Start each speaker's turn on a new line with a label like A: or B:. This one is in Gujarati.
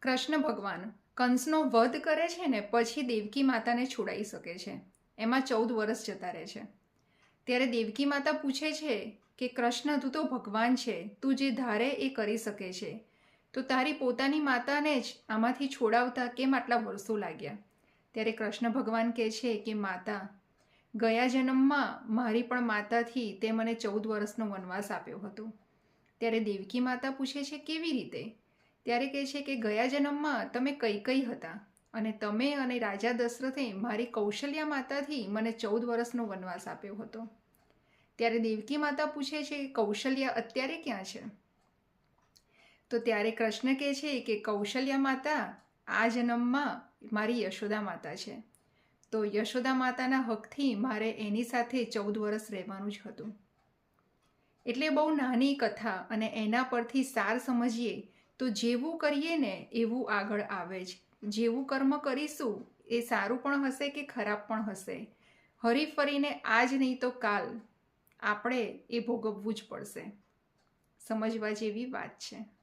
A: કૃષ્ણ ભગવાન કંસનો વધ કરે છે ને પછી દેવકી માતાને છોડાઈ શકે છે. એમાં 14 વર્ષ જતા રહે છે. ત્યારે દેવકી માતા પૂછે છે કે કૃષ્ણ, તું તો ભગવાન છે, તું જે ધારે એ કરી શકે છે, તો તારી પોતાની માતાને જ આમાંથી છોડાવતા કેમ આટલા વર્ષો લાગ્યા? ત્યારે કૃષ્ણ ભગવાન કહે છે કે માતા, ગયા જન્મમાં મારી પણ માતાથી તે મને 14 વર્ષનો વનવાસ આપ્યો હતો. ત્યારે દેવકી માતા પૂછે છે કેવી રીતે? ત્યારે કહે છે કે ગયા જન્મમાં તમે કૈકેયી હતા અને તમે અને રાજા દશરથે મારી કૌશલ્યા માતાથી મને 14 વર્ષનો વનવાસ આપ્યો હતો. ત્યારે દેવકી માતા પૂછે છે કે કૌશલ્યા અત્યારે ક્યાં છે? તો ત્યારે કૃષ્ણ કહે છે કે કૌશલ્યા માતા આ જન્મમાં મારી યશોદા માતા છે. તો યશોદા માતાના હકથી મારે એની સાથે 14 વર્ષ રહેવાનું જ હતું. એટલે બહુ નાની કથા અને એના પરથી સાર સમજીએ તો જેવું કરીએ ને એવું આગળ આવે જ. જેવું કર્મ કરીશું એ સારું પણ હશે કે ખરાબ પણ હશે, હરી ફરીને આજ નહીં તો કાલ આપણે એ ભોગવવું જ પડશે. સમજવા જેવી વાત છે.